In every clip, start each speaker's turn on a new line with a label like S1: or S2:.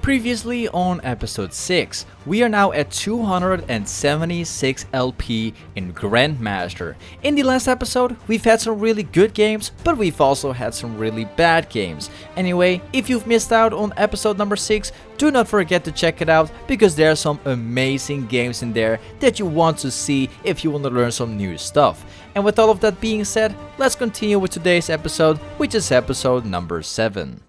S1: Previously on episode 6, we are now at 276 LP in Grandmaster. In the last episode, we've had some really good games, but we've also had some really bad games. Anyway, if you've missed out on episode number 6, do not forget to check it out, because there are some amazing games in there that you want to see if you want to learn some new stuff. And with all of that being said, let's continue with today's episode, which is episode number 7.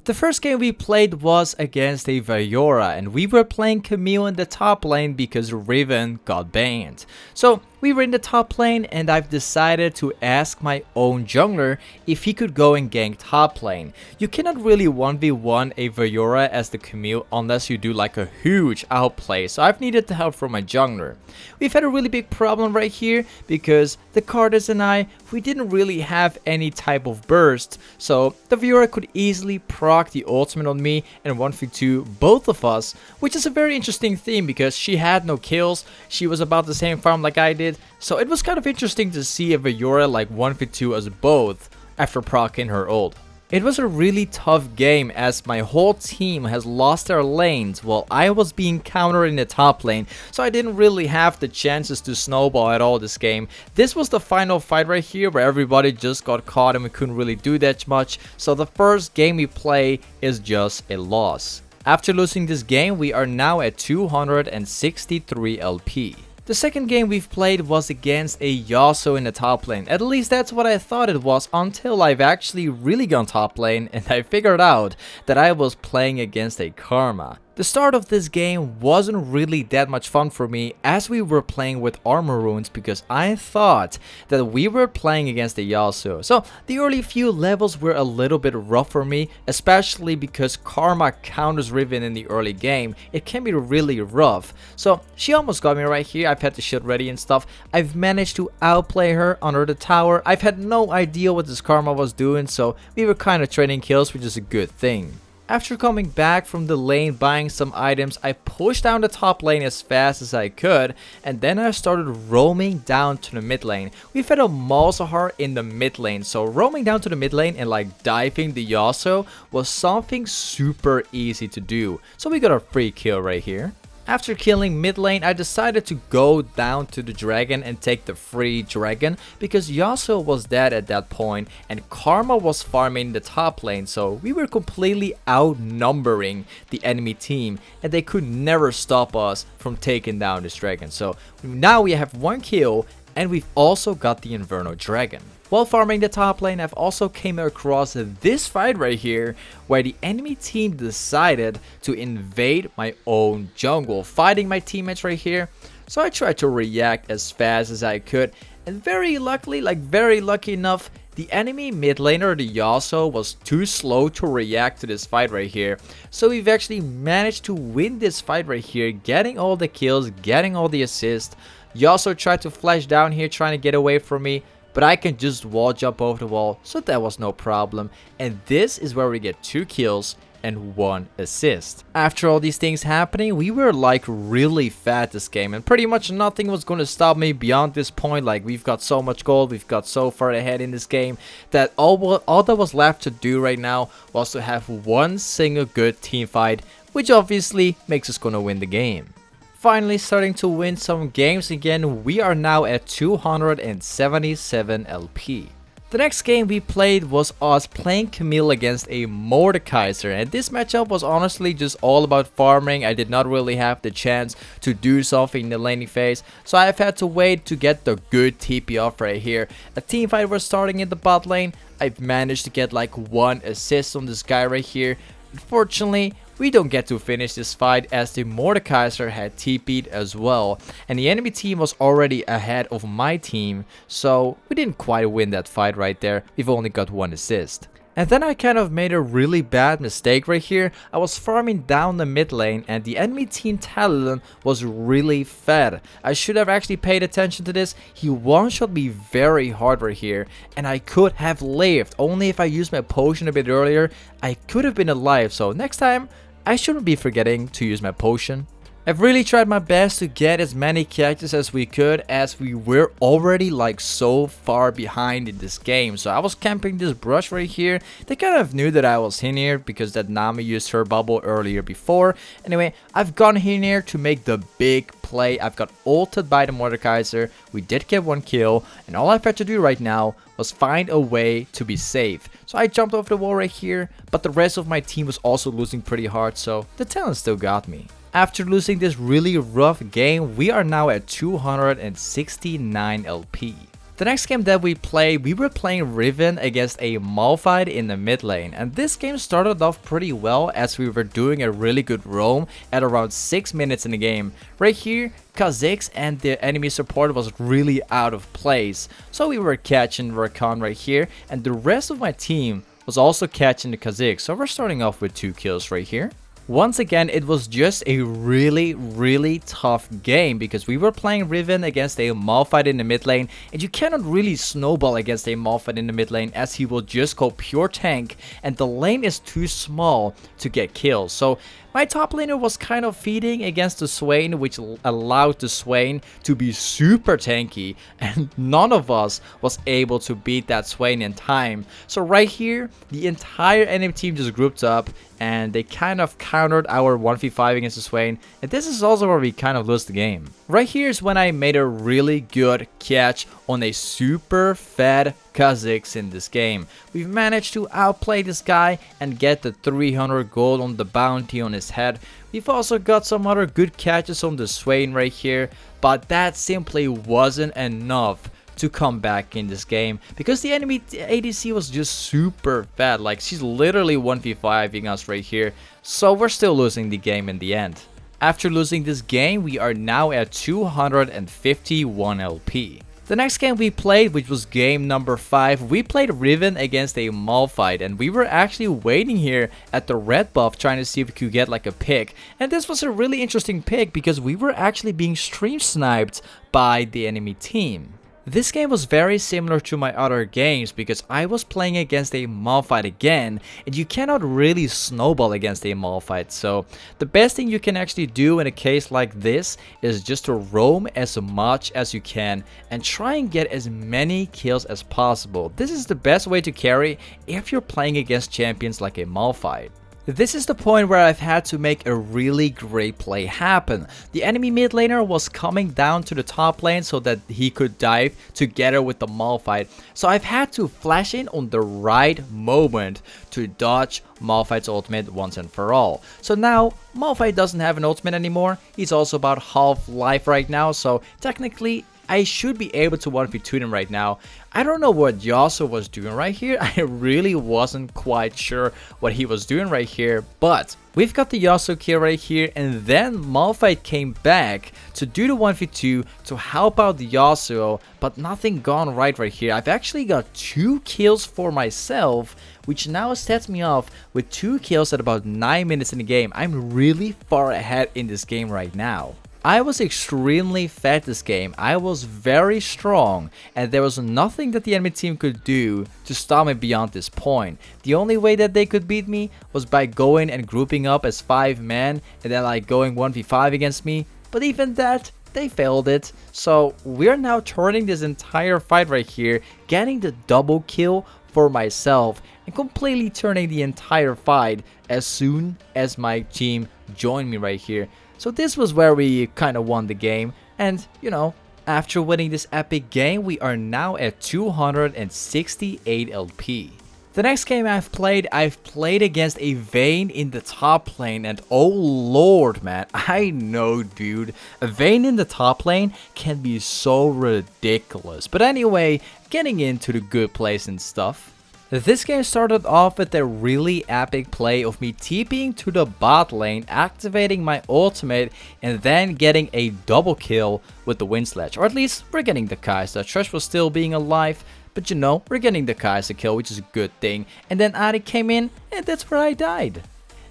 S1: The first game we played was against a Vayora, and we were playing Camille in the top lane because Riven got banned. So we were in the top lane, and I've decided to ask my own jungler if he could go and gank top lane. You cannot really 1v1 a Vayora as the Camille unless you do like a huge outplay, so I've needed the help from my jungler. We've had a really big problem right here because the Cardis and I, we didn't really have any type of burst, so the Vayora could easily proc the ultimate on me and 1v2 both of us, which is a very interesting thing because she had no kills, she was about the same farm like I did, so it was kind of interesting to see a Vayora like 1v2 us both after proccing her ult. It was a really tough game as my whole team has lost their lanes while I was being countered in the top lane, so I didn't really have the chances to snowball at all this game. This was the final fight right here where everybody just got caught and we couldn't really do that much, so the first game we play is just a loss. After losing this game, we are now at 263 LP. The second game we've played was against a Yasuo in the top lane. At least that's what I thought it was until I've actually really gone top lane and I figured out that I was playing against a Karma. The start of this game wasn't really that much fun for me as we were playing with armor runes because I thought that we were playing against the Yasuo. So the early few levels were a little bit rough for me, especially because Karma counters Riven in the early game. It can be really rough. So she almost got me right here. I've had the shield ready and stuff. I've managed to outplay her under the tower. I've had no idea what this Karma was doing, so we were kind of trading kills, which is a good thing. After coming back from the lane buying some items, I pushed down the top lane as fast as I could, and then I started roaming down to the mid lane. We've had a Malzahar in the mid lane, so roaming down to the mid lane and like diving the Yasuo was something super easy to do. So we got a free kill right here. After killing mid lane, I decided to go down to the dragon and take the free dragon because Yasuo was dead at that point and Karma was farming the top lane, so we were completely outnumbering the enemy team and they could never stop us from taking down this dragon. So now we have 1 kill and we've also got the Inferno Dragon. While farming the top lane, I've also came across this fight right here where the enemy team decided to invade my own jungle, fighting my teammates right here. So I tried to react as fast as I could, and very lucky enough, the enemy mid laner, the Yasuo, was too slow to react to this fight right here. So we've actually managed to win this fight right here, getting all the kills, getting all the assists. Yasuo tried to flash down here trying to get away from me, but I can just wall jump over the wall, so that was no problem. And this is where we get 2 kills and 1 assist. After all these things happening, we were like really fat this game, and pretty much nothing was going to stop me beyond this point. Like, we've got so much gold, we've got so far ahead in this game that all that was left to do right now was to have one single good team fight, which obviously makes us gonna win the game. Finally starting to win some games again, we are now at 277 LP. The next game we played was us playing Camille against a Mordekaiser, and this matchup was honestly just all about farming. I did not really have the chance to do something in the laning phase, so I've had to wait to get the good TP off right here. A team fight was starting in the bot lane. I've managed to get like 1 assist on this guy right here. Unfortunately, we don't get to finish this fight as the Mordekaiser had TP'd as well, and the enemy team was already ahead of my team, so we didn't quite win that fight right there. We've only got 1 assist. And then I kind of made a really bad mistake right here. I was farming down the mid lane and the enemy team Talon was really fed. I should have actually paid attention to this. He one-shot me very hard right here and I could have lived. Only if I used my potion a bit earlier, I could have been alive. So next time, I shouldn't be forgetting to use my potion. I've really tried my best to get as many catches as we could, as we were already like so far behind in this game. So I was camping this brush right here. They kind of knew that I was in here because that Nami used her bubble earlier before. Anyway, I've gone in here to make the big play. I've got ulted by the Mordekaiser. We did get one kill, and all I've had to do right now was find a way to be safe. So I jumped over the wall right here, but the rest of my team was also losing pretty hard, so the talent still got me. After losing this really rough game, we are now at 269 LP. The next game that we played, we were playing Riven against a Malphite in the mid lane, and this game started off pretty well as we were doing a really good roam at around 6 minutes in the game. Right here, Kha'Zix and the enemy support was really out of place, so we were catching Rakan right here, and the rest of my team was also catching the Kha'Zix, so we're starting off with 2 kills right here. Once again, it was just a really tough game because we were playing Riven against a Malphite in the mid lane, and you cannot really snowball against a Malphite in the mid lane as he will just go pure tank and the lane is too small to get kills. So my top laner was kind of feeding against the Swain, which allowed the Swain to be super tanky, and none of us was able to beat that Swain in time. So right here, the entire enemy team just grouped up and they kind of countered our 1v5 against the Swain, and this is also where we kind of lose the game. Right here is when I made a really good catch on a super fed Kha'Zix in this game. We've managed to outplay this guy and get the 300 gold on the bounty on his head. We've also got some other good catches on the Swain right here, but that simply wasn't enough to come back in this game because the enemy ADC was just super bad. Like, she's literally 1v5ing us right here, so we're still losing the game in the end. After losing this game, we are now at 251 LP. The next game we played, which was game number 5, we played Riven against a Malphite, and we were actually waiting here at the red buff trying to see if we could get like a pick. And this was a really interesting pick because we were actually being stream sniped by the enemy team. This game was very similar to my other games because I was playing against a Malphite again, and you cannot really snowball against a Malphite. So the best thing you can actually do in a case like this is just to roam as much as you can and try and get as many kills as possible. This is the best way to carry if you're playing against champions like a Malphite. This is the point where I've had to make a really great play happen. The enemy mid laner was coming down to the top lane so that he could dive together with the Malphite. So I've had to flash in on the right moment to dodge Malphite's ultimate once and for all. So now Malphite doesn't have an ultimate anymore. He's also about half life right now, so technically I should be able to 1v2 him right now. I don't know what Yasuo was doing right here. I really wasn't quite sure what he was doing right here, but we've got the Yasuo kill right here, and then Malphite came back to do the 1v2 to help out the Yasuo, but nothing gone right here. I've actually got 2 kills for myself, which now sets me off with 2 kills at about 9 minutes in the game. I'm really far ahead in this game right now. I was extremely fed this game. I was very strong, and there was nothing that the enemy team could do to stop me beyond this point. The only way that they could beat me was by going and grouping up as 5 men and then like going 1v5 against me, but even that, they failed it. So we're now turning this entire fight right here, getting the double kill for myself and completely turning the entire fight as soon as my team joined me right here. So this was where we kind of won the game, and you know, after winning this epic game, we are now at 268 LP. The next game I've played against a Vayne in the top lane, and oh lord man, I know dude, a Vayne in the top lane can be so ridiculous. But anyway, getting into the good plays and stuff. This game started off with a really epic play of me TPing to the bot lane, activating my ultimate, and then getting a double kill with the Wind Sledge. Or at least we're getting the Kai'Sa. Thresh was still being alive, but you know, we're getting the Kai'Sa kill, which is a good thing. And then Ahri came in, and that's where I died.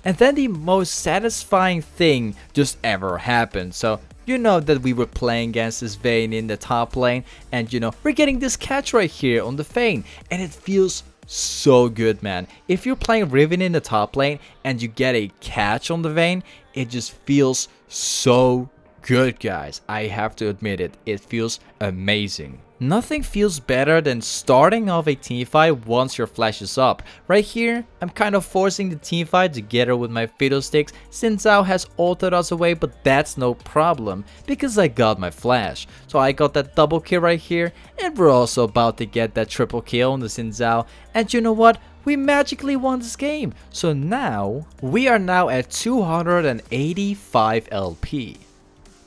S1: And then the most satisfying thing just ever happened. So you know that we were playing against this Vayne in the top lane, and you know, we're getting this catch right here on the Vayne, and it feels so good, man. If you're playing Riven in the top lane and you get a catch on the Vayne, it just feels so good, guys. I have to admit it. It feels amazing. Nothing feels better than starting off a teamfight once your flash is up. Right here, I'm kind of forcing the teamfight together with my fiddlesticks since Zhao has ulted us away, but that's no problem because I got my flash. So I got that double kill right here, and we're also about to get that triple kill on the Xin Zhao. And you know what? We magically won this game. So now, we are now at 285 LP.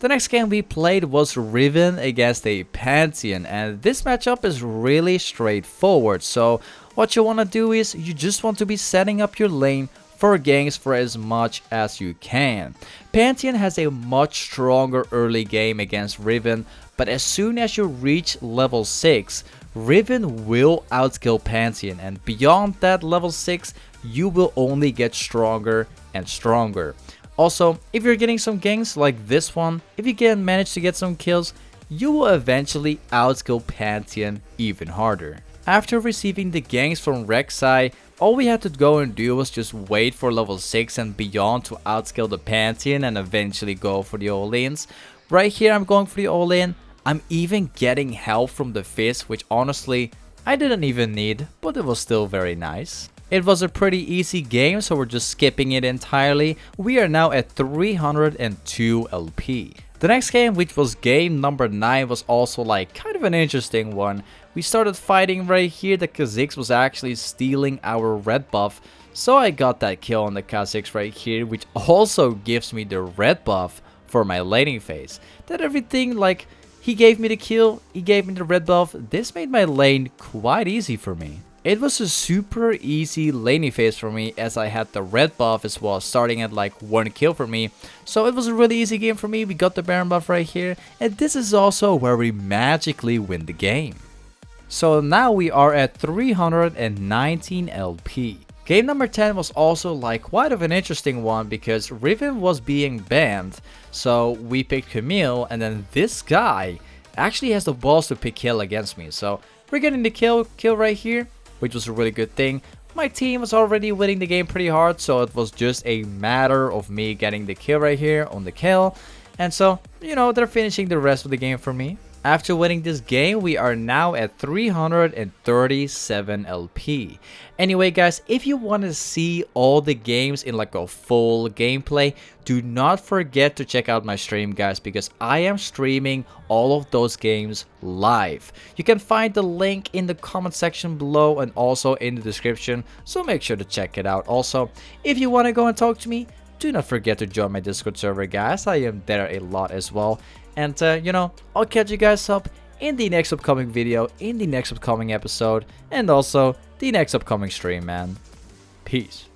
S1: The next game we played was Riven against a Pantheon, and this matchup is really straightforward. So what you want to do is you just want to be setting up your lane for ganks for as much as you can. Pantheon has a much stronger early game against Riven, but as soon as you reach level 6, Riven will outskill Pantheon, and beyond that level 6, you will only get stronger and stronger. Also, if you're getting some ganks like this one, if you can manage to get some kills, you will eventually outskill Pantheon even harder. After receiving the ganks from Rek'Sai, all we had to go and do was just wait for level 6 and beyond to outskill the Pantheon and eventually go for the all-ins. Right here I'm going for the all-in. I'm even getting help from the Fizz, which honestly I didn't even need, but it was still very nice. It was a pretty easy game, so we're just skipping it entirely. We are now at 302 LP. The next game, which was game number 9, was also like kind of an interesting one. We started fighting right here. The Kha'Zix was actually stealing our red buff, so I got that kill on the Kha'Zix right here, which also gives me the red buff for my laning phase. That everything, like, he gave me the kill, he gave me the red buff. This made my lane quite easy for me. It was a super easy laning phase for me as I had the red buff as well, starting at like 1 kill for me. So it was a really easy game for me. We got the Baron buff right here, and this is also where we magically win the game. So now we are at 319 LP. Game number 10 was also like quite of an interesting one because Riven was being banned. So we picked Camille, and then this guy actually has the balls to pick kill against me. So we're getting the kill right here, which was a really good thing. My team was already winning the game pretty hard, so it was just a matter of me getting the kill right here on the kill. And so, you know, they're finishing the rest of the game for me. After winning this game, we are now at 337 LP. Anyway, guys, if you want to see all the games in like a full gameplay, do not forget to check out my stream, guys, because I am streaming all of those games live. You can find the link in the comment section below and also in the description, so make sure to check it out. Also, if you want to go and talk to me, do not forget to join my Discord server, guys. I am there a lot as well. And, you know, I'll catch you guys up in the next upcoming video, in the next upcoming episode, and also the next upcoming stream, man. Peace.